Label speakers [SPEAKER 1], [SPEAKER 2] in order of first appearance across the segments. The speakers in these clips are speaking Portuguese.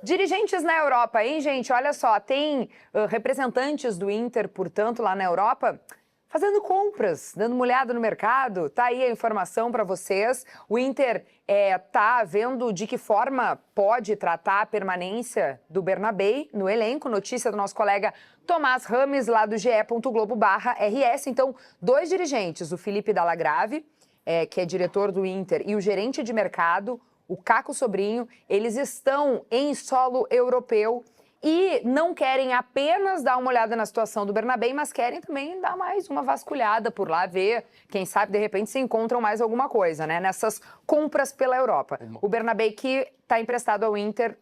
[SPEAKER 1] Dirigentes na Europa, hein, gente? Olha só, tem representantes do Inter, portanto, lá na Europa, fazendo compras, dando uma olhada no mercado. Tá aí a informação para vocês. O Inter tá vendo de que forma pode tratar a permanência do Bernabei no elenco. Notícia do nosso colega Tomás Rames, lá do ge.globo/RS. Então, dois dirigentes, o Felipe Dalagrave, que é diretor do Inter, e o gerente de mercado, o Caco Sobrinho, eles estão em solo europeu e não querem apenas dar uma olhada na situação do Bernabei, mas querem também dar mais uma vasculhada por lá, ver, quem sabe, de repente, se encontram mais alguma coisa, né? Nessas compras pela Europa. O Bernabei que está emprestado ao Inter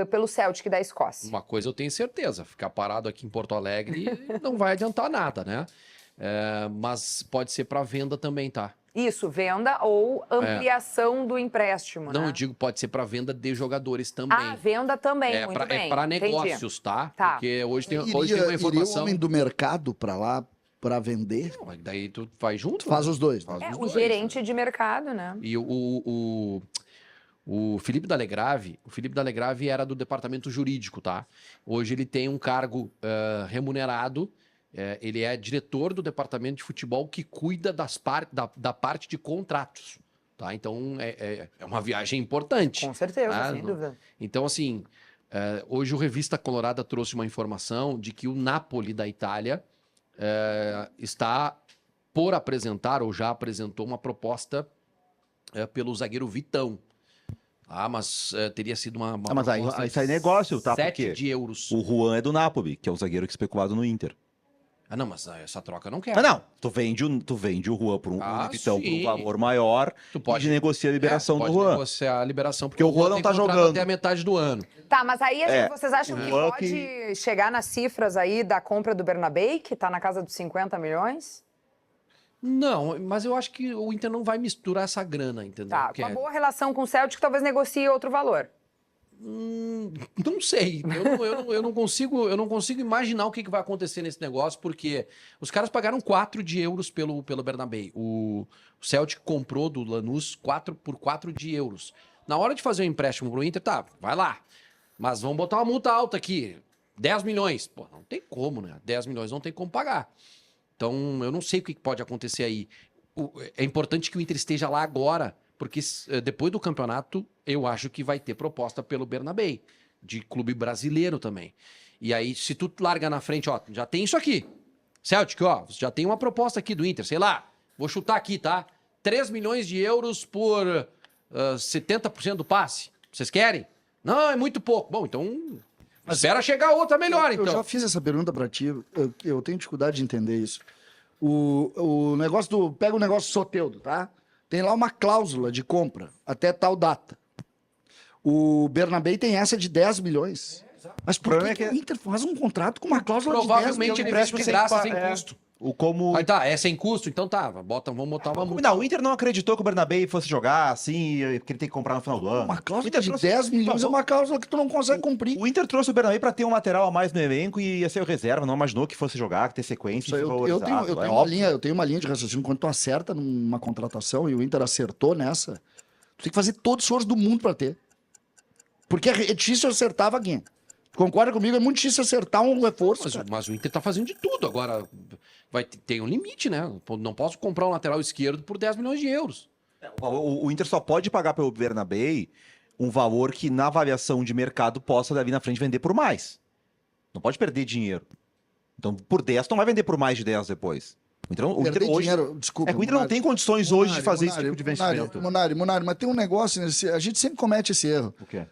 [SPEAKER 1] pelo Celtic da Escócia.
[SPEAKER 2] Uma coisa eu tenho certeza, ficar parado aqui em Porto Alegre não vai adiantar nada, né? Mas pode ser para venda também, tá?
[SPEAKER 1] Isso, venda ou ampliação do empréstimo,
[SPEAKER 2] Não,
[SPEAKER 1] né?
[SPEAKER 2] eu digo pode ser para venda de jogadores também.
[SPEAKER 1] Ah, venda também, muito bem.
[SPEAKER 2] É para negócios, tá? Porque hoje tem uma informação...
[SPEAKER 3] Iria o homem do mercado para lá para vender?
[SPEAKER 2] Não, daí tu faz junto.
[SPEAKER 3] Faz os dois.
[SPEAKER 2] Faz os
[SPEAKER 1] O
[SPEAKER 2] dois,
[SPEAKER 1] gerente
[SPEAKER 2] né?
[SPEAKER 1] de mercado, né?
[SPEAKER 2] E o Felipe Dalagrave, era do departamento jurídico, tá? Hoje ele tem um cargo remunerado. Ele é diretor do departamento de futebol que cuida da parte de contratos, tá? Então, é uma viagem importante.
[SPEAKER 1] Com certeza,
[SPEAKER 2] tá?
[SPEAKER 1] sem dúvida.
[SPEAKER 2] Então, assim, hoje o Revista Colorada trouxe uma informação de que o Napoli da Itália está por apresentar, ou já apresentou, uma proposta pelo zagueiro Vitão. Mas teria sido uma
[SPEAKER 4] mas aí
[SPEAKER 2] proposta
[SPEAKER 4] sai negócio, tá?
[SPEAKER 2] 7
[SPEAKER 4] Porque
[SPEAKER 2] de euros.
[SPEAKER 4] o Juan é do Napoli, que é o zagueiro que é especulado no Inter.
[SPEAKER 2] Não, mas essa troca eu não quero.
[SPEAKER 4] Não. Tu vende o Juan por um Vitão por um valor maior e negocia a liberação do Juan.
[SPEAKER 2] Pode negociar a liberação,
[SPEAKER 4] porque o Juan não
[SPEAKER 2] tem
[SPEAKER 4] tá
[SPEAKER 2] contrato
[SPEAKER 4] jogando
[SPEAKER 2] até a metade do ano.
[SPEAKER 1] Tá, mas aí vocês acham que
[SPEAKER 4] Juan
[SPEAKER 1] pode chegar nas cifras aí da compra do Bernabei, que tá na casa dos 50 milhões?
[SPEAKER 2] Não, mas eu acho que o Inter não vai misturar essa grana, entendeu?
[SPEAKER 1] Tá,
[SPEAKER 2] Porque
[SPEAKER 1] com uma boa relação com o Celtic, talvez negocie outro valor.
[SPEAKER 2] não sei. Eu não consigo imaginar o que vai acontecer nesse negócio, porque os caras pagaram 4 de euros pelo Bernabei. O Celtic comprou do Lanús por 4 de euros. Na hora de fazer o empréstimo pro Inter, tá, vai lá. Mas vamos botar uma multa alta aqui. 10 milhões. Pô, não tem como, né? 10 milhões não tem como pagar. Então, eu não sei o que pode acontecer aí. É importante que o Inter esteja lá agora, porque depois do campeonato, eu acho que vai ter proposta pelo Bernabei, de clube brasileiro também. E aí, se tu larga na frente, ó, já tem isso aqui. Celtic, ó, já tem uma proposta aqui do Inter, sei lá, vou chutar aqui, tá? 3 milhões de euros por 70% do passe. Vocês querem? Não, é muito pouco. Bom, então... espera chegar outra melhor, então.
[SPEAKER 3] Eu já fiz essa pergunta para ti, eu tenho dificuldade de entender isso. O negócio pega o negócio do Soteldo, tá? Tem lá uma cláusula de compra até tal data. O Bernabei tem essa de 10 milhões. Mas por que o Inter faz um contrato com uma cláusula de 10 milhões?
[SPEAKER 2] Provavelmente empréstimo de graça, sem custo. Aí tá, é sem custo, então tá, vamos botar uma multa.
[SPEAKER 4] Não, o Inter não acreditou que o Bernabei fosse jogar assim, que ele tem que comprar no final do ano.
[SPEAKER 3] Uma cláusula de 10 milhões é uma cláusula que tu não consegue cumprir.
[SPEAKER 4] O Inter trouxe o Bernabei pra ter um lateral a mais no elenco e ia ser o reserva, não imaginou que fosse jogar, que ter sequência.
[SPEAKER 3] Eu tenho uma linha de raciocínio. Quando tu acerta numa contratação e o Inter acertou nessa, tu tem que fazer todo o esforço do mundo pra ter. Porque é difícil acertar, Vaguinha. Concorda comigo? É muito difícil acertar um reforço.
[SPEAKER 2] Mas o Inter tá fazendo de tudo. Agora, tem um limite, né? Não posso comprar um lateral esquerdo por 10 milhões de euros.
[SPEAKER 4] O Inter só pode pagar pelo Bernabei um valor que, na avaliação de mercado, possa ali na frente vender por mais. Não pode perder dinheiro. Então, por 10, tu não vai vender por mais de 10 depois. O Inter hoje...
[SPEAKER 3] Desculpa,
[SPEAKER 4] o Inter não tem condições hoje de fazer esse tipo de investimento.
[SPEAKER 3] Munari, mas tem um negócio, a gente sempre comete esse erro.
[SPEAKER 4] O quê?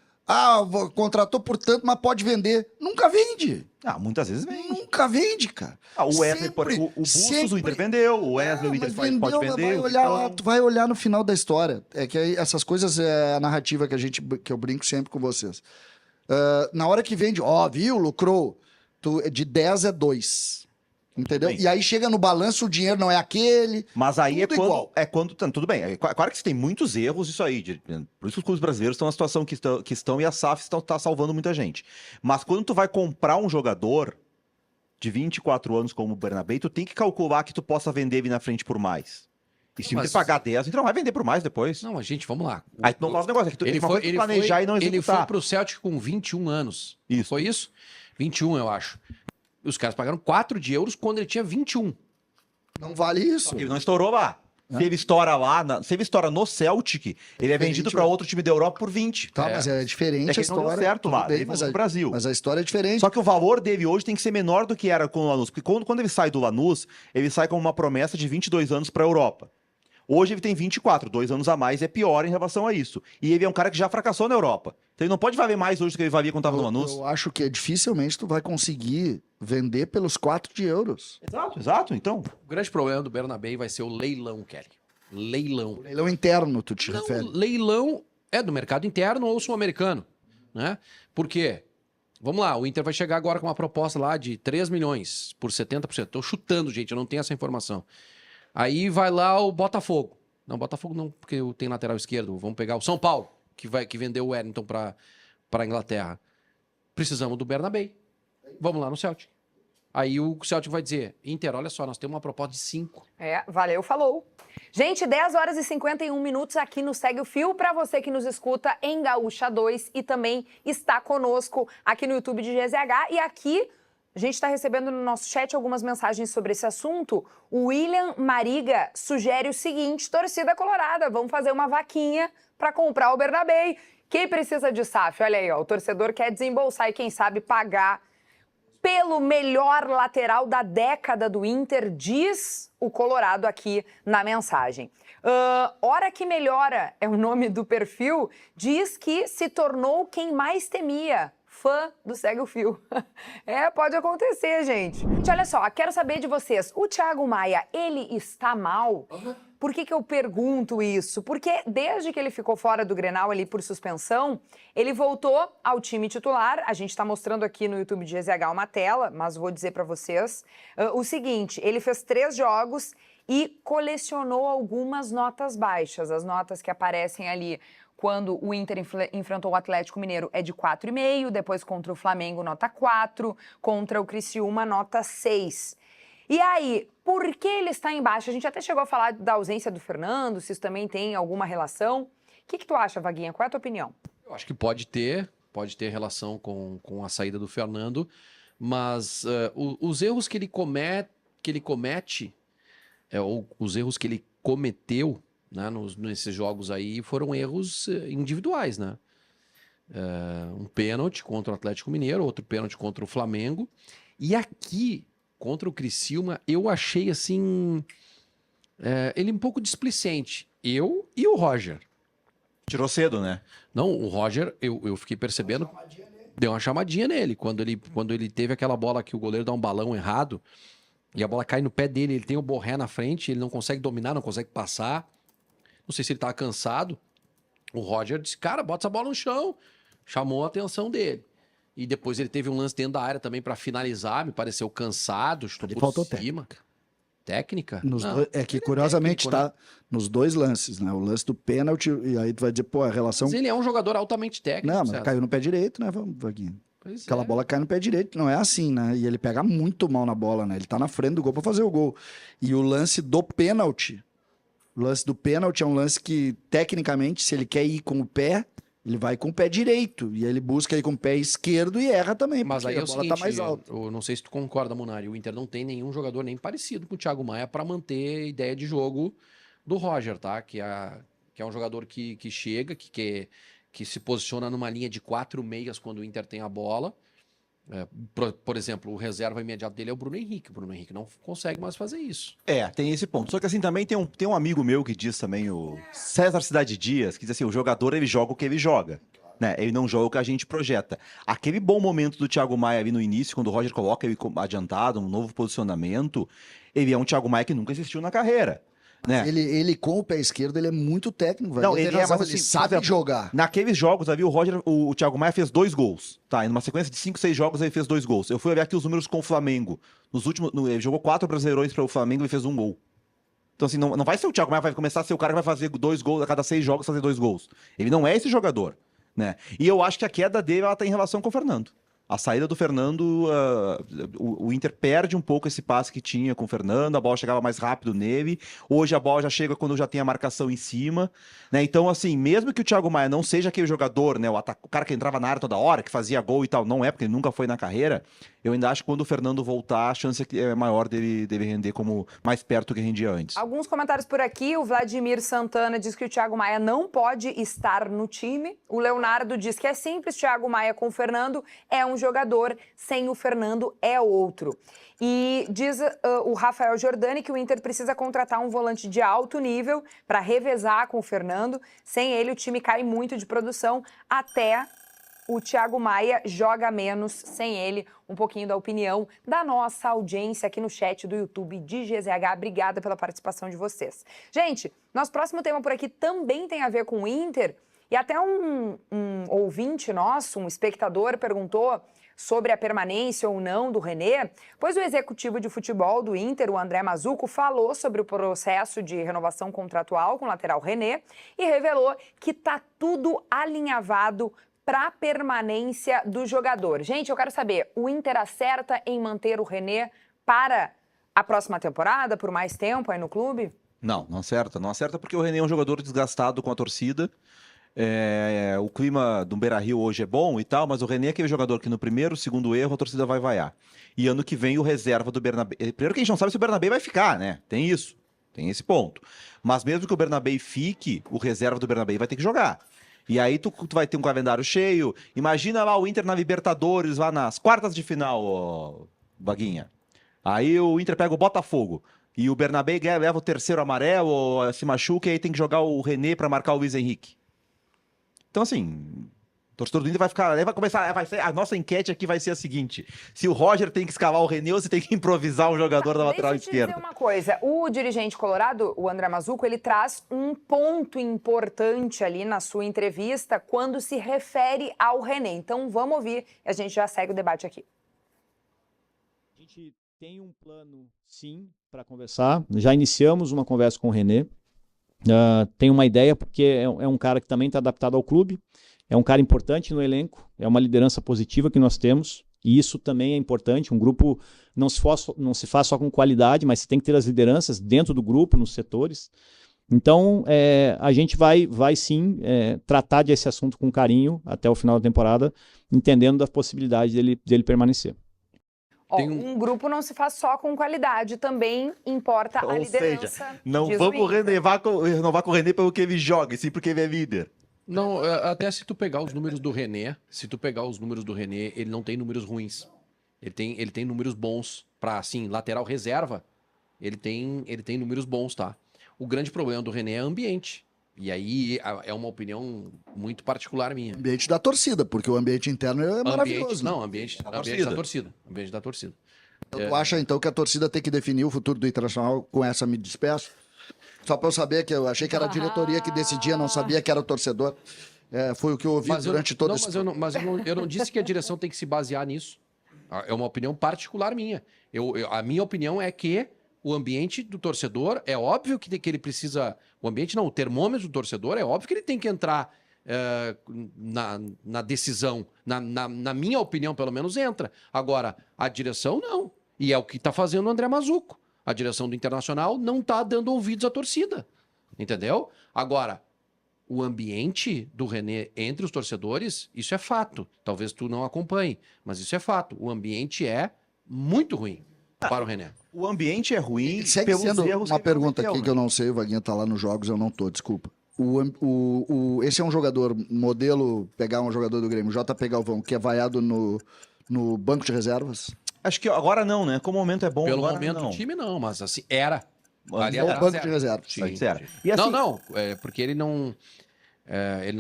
[SPEAKER 3] Contratou por tanto, mas pode vender. Nunca vende.
[SPEAKER 4] Muitas vezes vende.
[SPEAKER 3] Nunca vende, cara.
[SPEAKER 4] O Wesley, o Bustos, o Inter vendeu. O Wesley, o Inter pode vender.
[SPEAKER 3] Tu vai olhar no final da história. É que aí, essas coisas é a narrativa que eu brinco sempre com vocês. Na hora que vende, viu, lucrou. De 10 é 2. Entendeu? E aí chega no balanço, o dinheiro não é aquele.
[SPEAKER 4] Mas aí é quando. Tudo bem. Claro que você tem muitos erros isso aí. Por isso que os clubes brasileiros estão na situação que estão e a SAF está salvando muita gente. Mas quando tu vai comprar um jogador de 24 anos como o Bernabei, tu tem que calcular que tu possa vender ele na frente por mais. E se o
[SPEAKER 2] Mas-
[SPEAKER 4] Inter pagar 10, o Inter não vai vender por mais depois.
[SPEAKER 2] Não, mas gente, vamos lá.
[SPEAKER 4] Aí tu não faz o negócio, é que tu
[SPEAKER 2] Ele
[SPEAKER 4] uma coisa é
[SPEAKER 2] foi,
[SPEAKER 4] tu planejar e não
[SPEAKER 2] ele foi
[SPEAKER 4] executar.
[SPEAKER 2] pro Celtic com 21 anos.
[SPEAKER 4] Isso.
[SPEAKER 2] Foi isso? 21, eu acho. Os caras pagaram 4 de euros quando ele tinha 21.
[SPEAKER 3] Não vale isso.
[SPEAKER 4] Ele não estourou lá. Se ele estoura lá, se ele estoura no Celtic, ele é vendido para outro time da Europa por 20.
[SPEAKER 3] Tá, mas é diferente
[SPEAKER 4] É que
[SPEAKER 3] a
[SPEAKER 4] não deu
[SPEAKER 3] história.
[SPEAKER 4] certo
[SPEAKER 3] tudo
[SPEAKER 4] lá,
[SPEAKER 3] bem,
[SPEAKER 4] ele
[SPEAKER 3] mas
[SPEAKER 4] voltou pro Brasil.
[SPEAKER 3] Mas a história é diferente.
[SPEAKER 4] Só que o valor dele hoje tem que ser menor do que era com o Lanús. Porque quando ele sai do Lanús, ele sai com uma promessa de 22 anos para a Europa. Hoje ele tem 24, 2 anos a mais é pior em relação a isso. E ele é um cara que já fracassou na Europa. Então ele não pode valer mais hoje do que ele valia quando estava no Lanús.
[SPEAKER 3] Eu acho que dificilmente tu vai conseguir vender pelos 4 de euros.
[SPEAKER 4] Exato. Então,
[SPEAKER 2] O grande problema do Bernabéu vai ser o leilão, Kelly. Leilão.
[SPEAKER 3] Leilão interno, tu te
[SPEAKER 2] Não,
[SPEAKER 3] refere.
[SPEAKER 2] leilão é do mercado interno ou sul-americano, né? Por quê? Vamos lá, o Inter vai chegar agora com uma proposta lá de 3 milhões por 70%. Tô chutando, gente, eu não tenho essa informação. Aí vai lá o Botafogo. Não, Botafogo não, porque tem lateral esquerdo. Vamos pegar o São Paulo, que vendeu o Wellington para Inglaterra. Precisamos do Bernabéu. Vamos lá no Celtic. Aí o Celtic vai dizer, Inter, olha só, nós temos uma proposta de 5.
[SPEAKER 1] Valeu, falou. Gente, 10 horas e 51 minutos aqui no Segue o Fio, para você que nos escuta em Gaúcha 2 e também está conosco aqui no YouTube de GZH. E aqui a gente está recebendo no nosso chat algumas mensagens sobre esse assunto. O William Mariga sugere o seguinte, torcida colorada, vamos fazer uma vaquinha para comprar o Bernabéu. Quem precisa de SAF? Olha aí, ó, o torcedor quer desembolsar e quem sabe pagar pelo melhor lateral da década do Inter, diz o Colorado aqui na mensagem. Hora que melhora é o nome do perfil, diz que se tornou quem mais temia. Fã do Segue o Fio. Pode acontecer, gente. Olha só, quero saber de vocês. O Thiago Maia, ele está mal? Por que eu pergunto isso? Porque desde que ele ficou fora do Grenal ali por suspensão, ele voltou ao time titular. A gente está mostrando aqui no YouTube de GZH uma tela, mas vou dizer para vocês o seguinte, ele fez 3 jogos e colecionou algumas notas baixas. As notas que aparecem ali quando o Inter enfrentou o Atlético Mineiro é de 4,5, depois contra o Flamengo, nota 4, contra o Criciúma, nota 6. E aí, por que ele está embaixo? A gente até chegou a falar da ausência do Fernando, se isso também tem alguma relação. O que tu acha, Vaguinha? Qual é a tua opinião?
[SPEAKER 2] Eu acho que pode ter relação com a saída do Fernando, mas os erros que ele comete, ou os erros que ele cometeu, né, nesses jogos aí, foram erros individuais, né? Um pênalti contra o Atlético Mineiro, outro pênalti contra o Flamengo, e aqui, contra o Criciúma, eu achei, assim, ele um pouco displicente. Eu e o Roger.
[SPEAKER 4] tirou cedo, né?
[SPEAKER 2] Não, o Roger, eu fiquei percebendo, deu uma chamadinha nele, quando ele teve aquela bola que o goleiro dá um balão errado, e a bola cai no pé dele, ele tem o Borré na frente, ele não consegue dominar, não consegue passar, não sei se ele tava cansado, o Roger disse, cara, bota essa bola no chão, chamou a atenção dele. E depois ele teve um lance dentro da área também para finalizar, me pareceu cansado, chutou
[SPEAKER 3] Ali
[SPEAKER 2] por
[SPEAKER 3] faltou
[SPEAKER 2] cima. Técnica?
[SPEAKER 3] Nos
[SPEAKER 2] Não,
[SPEAKER 3] dois- é que
[SPEAKER 2] ele
[SPEAKER 3] curiosamente
[SPEAKER 2] técnico, né?
[SPEAKER 3] tá nos dois lances, né? O lance do pênalti, e aí tu vai dizer, pô, a relação.
[SPEAKER 2] Mas ele é um jogador altamente técnico,
[SPEAKER 3] Não, mas
[SPEAKER 2] César.
[SPEAKER 3] caiu no pé direito, né, Vaguinho?
[SPEAKER 2] Pois
[SPEAKER 3] Aquela
[SPEAKER 2] é.
[SPEAKER 3] bola cai no pé direito, não é assim, né? E ele pega muito mal na bola, né? Ele tá na frente do gol pra fazer o gol. E o lance do pênalti, o lance do pênalti é um lance que, tecnicamente, se ele quer ir com o pé, ele vai com o pé direito. E ele busca ir com o pé esquerdo e erra também,
[SPEAKER 2] Mas
[SPEAKER 3] porque
[SPEAKER 2] aí é
[SPEAKER 3] a
[SPEAKER 2] o
[SPEAKER 3] bola
[SPEAKER 2] seguinte,
[SPEAKER 3] tá mais alta.
[SPEAKER 2] eu não sei se tu concorda, Munari, o Inter não tem nenhum jogador nem parecido com o Thiago Maia para manter a ideia de jogo do Roger, tá? Que é um jogador que chega, que se posiciona numa linha de 4 meias quando o Inter tem a bola. Por exemplo, o reserva imediato dele é o Bruno Henrique. O Bruno Henrique não consegue mais fazer isso.
[SPEAKER 4] Tem esse ponto. Só que assim, também tem um amigo meu que diz também, o César Cidade Dias, que diz assim, o jogador, ele joga o que ele joga. Né? Ele não joga o que a gente projeta. Aquele bom momento do Thiago Maia ali no início, quando o Roger coloca ele adiantado, um novo posicionamento, ele é um Thiago Maia que nunca existiu na carreira. Né?
[SPEAKER 3] Ele com o pé esquerdo, ele é muito técnico, velho.
[SPEAKER 4] Não, ele é, mas
[SPEAKER 3] ele
[SPEAKER 4] assim,
[SPEAKER 3] sabe
[SPEAKER 4] por exemplo,
[SPEAKER 3] jogar.
[SPEAKER 4] Naqueles jogos ali, o Thiago Maia fez 2 gols. Tá, em uma sequência de 5, 6 jogos, ele fez 2 gols. Eu fui ver aqui os números com o Flamengo. Ele jogou 4 Brasileirões para o Flamengo e fez 1 gol. Então, assim, não vai ser o Thiago Maia, vai começar a ser o cara que vai fazer 2 gols a cada 6 jogos, fazer 2 gols. Ele não é esse jogador, né? E eu acho que a queda dele, ela tá em relação com o Fernando. A saída do Fernando, o Inter perde um pouco esse passe que tinha com o Fernando, a bola chegava mais rápido nele. Hoje a bola já chega quando já tem a marcação em cima, né? Então, assim, mesmo que o Thiago Maia não seja aquele jogador, né, o cara que entrava na área toda hora, que fazia gol e tal, não é, porque ele nunca foi na carreira, eu ainda acho que quando o Fernando voltar, a chance é maior dele render como mais perto do que rendia antes.
[SPEAKER 1] Alguns comentários por aqui. O Vladimir Santana diz que o Thiago Maia não pode estar no time. O Leonardo diz que é simples, Thiago Maia com o Fernando é um jogador, sem o Fernando é outro. E diz o Rafael Giordani que o Inter precisa contratar um volante de alto nível para revezar com o Fernando. Sem ele, o time cai muito de produção, até o Thiago Maia joga menos sem ele. Um pouquinho da opinião da nossa audiência aqui no chat do YouTube de GZH. Obrigada pela participação de vocês. Gente, nosso próximo tema por aqui também tem a ver com o Inter. E até um ouvinte nosso, um espectador, perguntou sobre a permanência ou não do René, pois o executivo de futebol do Inter, o André Mazzucco, falou sobre o processo de renovação contratual com o lateral René e revelou que está tudo alinhavado para a permanência do jogador. Gente, eu quero saber, o Inter acerta em manter o René para a próxima temporada, por mais tempo aí no clube?
[SPEAKER 4] Não acerta. Não acerta porque o René é um jogador desgastado com a torcida. O clima do Beira-Rio hoje é bom e tal, mas o René é aquele jogador que no primeiro, segundo erro, a torcida vai vaiar. E ano que vem o reserva do Bernabé... Primeiro que a gente não sabe se o Bernabé vai ficar, né? Tem isso. Tem esse ponto. Mas mesmo que o Bernabé fique, o reserva do Bernabé vai ter que jogar. E aí tu vai ter um calendário cheio. Imagina lá o Inter na Libertadores, lá nas quartas de final, ó, Baguinha. Aí o Inter pega o Botafogo. E o Bernabé leva o terceiro amarelo, se machuca, e aí tem que jogar o René para marcar o Luiz Henrique. Então, assim, o torcedor do Inter vai começar, a nossa enquete aqui vai ser a seguinte: se o Roger tem que escalar o René ou se tem que improvisar um jogador da lateral esquerda.
[SPEAKER 1] Deixa eu te dizer uma coisa, o dirigente colorado, o André Mazzucco, ele traz um ponto importante ali na sua entrevista quando se refere ao René. Então, vamos ouvir e a gente já segue o debate aqui.
[SPEAKER 5] A gente tem um plano, sim, para conversar. Já iniciamos uma conversa com o René. Tem uma ideia, porque é um cara que também está adaptado ao clube, é um cara importante no elenco, é uma liderança positiva que nós temos, e isso também é importante. Um grupo não se faz só com qualidade, mas você tem que ter as lideranças dentro do grupo, nos setores. Então, a gente vai sim tratar desse assunto com carinho até o final da temporada, entendendo da possibilidade dele permanecer.
[SPEAKER 1] Um grupo não se faz só com qualidade, também importa a liderança.
[SPEAKER 4] Ou seja, não vamos renovar com o René pelo que ele joga, sim porque ele é líder.
[SPEAKER 2] Não, até se tu pegar os números do René, ele não tem números ruins. Ele tem números bons para, assim, lateral reserva, ele tem números bons, tá? O grande problema do René é ambiente. E aí é uma opinião muito particular minha.
[SPEAKER 3] Ambiente da torcida, porque o ambiente interno é maravilhoso.
[SPEAKER 2] Não, ambiente da torcida. Ambiente da torcida.
[SPEAKER 3] Então, tu acha, então, que a torcida tem que definir o futuro do Internacional? Com essa me despeço? Só para eu saber, que eu achei que era a diretoria que decidia, não sabia que era o torcedor. Foi o que eu ouvi durante todo esse...
[SPEAKER 2] Mas eu não disse que a direção tem que se basear nisso. É uma opinião particular minha. A minha opinião é que o ambiente do torcedor, é óbvio que ele precisa... O ambiente não, o termômetro do torcedor, é óbvio que ele tem que entrar na decisão. Na minha opinião, pelo menos, entra. Agora, a direção, não. E é o que está fazendo o André Mazzucco. A direção do Internacional não está dando ouvidos à torcida. Entendeu? Agora, o ambiente do René entre os torcedores, isso é fato. Talvez tu não acompanhe, mas isso é fato. O ambiente é muito ruim para o René.
[SPEAKER 4] O ambiente é ruim
[SPEAKER 3] segue sendo uma pergunta aqui que eu não sei, o Vaguinha tá lá nos jogos, eu não tô, desculpa. Esse é um jogador, modelo, pegar um jogador do Grêmio, JP Galvão, que é vaiado no banco de reservas?
[SPEAKER 4] Acho que agora não, né? Como o momento é bom,
[SPEAKER 2] pelo
[SPEAKER 4] agora
[SPEAKER 2] momento
[SPEAKER 4] não.
[SPEAKER 2] O time não, mas assim, era.
[SPEAKER 3] Ali é o banco de reservas.
[SPEAKER 2] Sim.
[SPEAKER 4] E assim,
[SPEAKER 2] porque ele não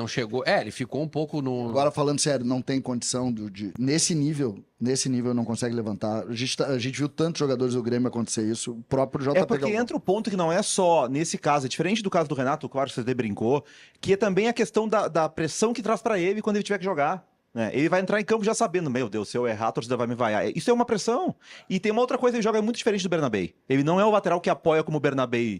[SPEAKER 2] chegou... ele ficou um pouco no...
[SPEAKER 3] Agora, falando sério, não tem condição nesse nível não consegue levantar. A gente viu tantos jogadores do Grêmio acontecer isso, o próprio JP
[SPEAKER 4] porque
[SPEAKER 3] Galvão.
[SPEAKER 4] entra o ponto que não é só nesse caso, é diferente do caso do Renato, claro, você brincou, que é também a questão da pressão que traz pra ele quando ele tiver que jogar. né? Ele vai entrar em campo já sabendo, meu Deus, se eu errar, a torcida vai me vaiar. Isso é uma pressão. E tem uma outra coisa, ele joga muito diferente do Bernabé. Ele não é o lateral que apoia como o Bernabé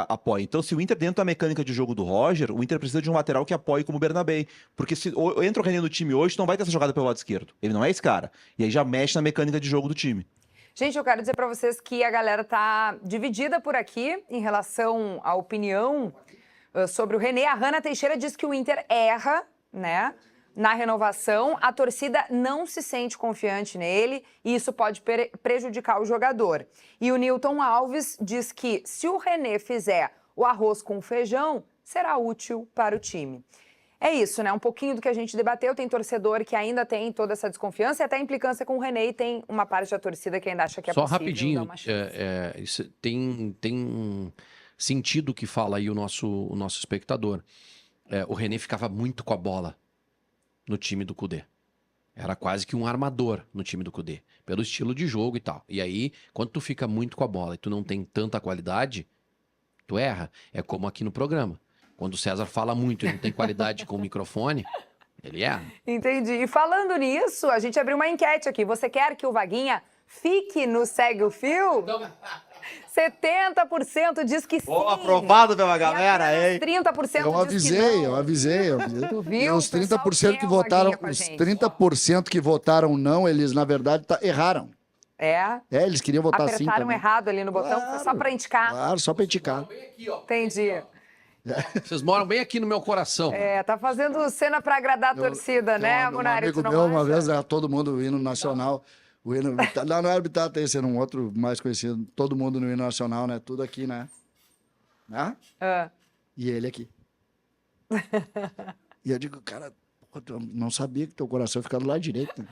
[SPEAKER 4] apoia. Então, se o Inter, dentro da mecânica de jogo do Roger, o Inter precisa de um lateral que apoie como o Bernabé. Porque se entra o René no time hoje, não vai ter essa jogada pelo lado esquerdo. Ele não é esse cara. E aí já mexe na mecânica de jogo do time.
[SPEAKER 1] Gente, eu quero dizer para vocês que a galera tá dividida por aqui em relação à opinião sobre o René. A Hanna Teixeira diz que o Inter erra, né, na renovação. A torcida não se sente confiante nele e isso pode prejudicar o jogador. E o Newton Alves diz que se o René fizer o arroz com feijão, será útil para o time. É isso, né? Um pouquinho do que a gente debateu. Tem torcedor que ainda tem toda essa desconfiança e até implicância com o René, e tem uma parte da torcida que ainda acha que é
[SPEAKER 2] Só
[SPEAKER 1] possível
[SPEAKER 2] rapidinho,
[SPEAKER 1] dar uma chance.
[SPEAKER 2] isso tem sentido que fala aí o nosso espectador. O René ficava muito com a bola no time do Kudê. Era quase que um armador no time do Kudê, pelo estilo de jogo e tal. E aí, quando tu fica muito com a bola e tu não tem tanta qualidade, tu erra. É como aqui no programa. Quando o César fala muito e não tem qualidade com o microfone, ele erra.
[SPEAKER 1] Entendi. E falando nisso, a gente abriu uma enquete aqui. Você quer que o Vaguinha fique no Segue o Fio? 70% diz que sim.
[SPEAKER 4] Pô, aprovado pela galera,
[SPEAKER 1] e
[SPEAKER 4] hein?
[SPEAKER 1] 30%
[SPEAKER 3] Eu
[SPEAKER 1] diz que não.
[SPEAKER 3] eu avisei.
[SPEAKER 1] Tu
[SPEAKER 3] E
[SPEAKER 1] viu?
[SPEAKER 3] os
[SPEAKER 1] O pessoal
[SPEAKER 3] 30% que
[SPEAKER 1] quer o
[SPEAKER 3] votaram,
[SPEAKER 1] Vaguinha com a
[SPEAKER 3] os
[SPEAKER 1] gente.
[SPEAKER 3] 30% que votaram não, eles na verdade erraram.
[SPEAKER 1] É.
[SPEAKER 3] Eles queriam votar sim
[SPEAKER 1] Apertaram
[SPEAKER 3] também.
[SPEAKER 1] errado ali no botão, foi só pra indicar.
[SPEAKER 3] Claro, só pra indicar.
[SPEAKER 2] Bem aqui, ó.
[SPEAKER 1] Entendi.
[SPEAKER 2] Vocês moram bem aqui no meu coração.
[SPEAKER 1] É, tá fazendo cena pra agradar a torcida, né, Munari?
[SPEAKER 3] Um amigo meu, uma vez, todo mundo, o hino nacional. O hino, lá no Habitat tem sendo um outro mais conhecido. Todo mundo no hino nacional, né? Tudo aqui, né? Né?
[SPEAKER 1] Ah.
[SPEAKER 3] E ele aqui. E eu digo, cara, pô, eu não sabia que teu coração ficava do lado direito. Né?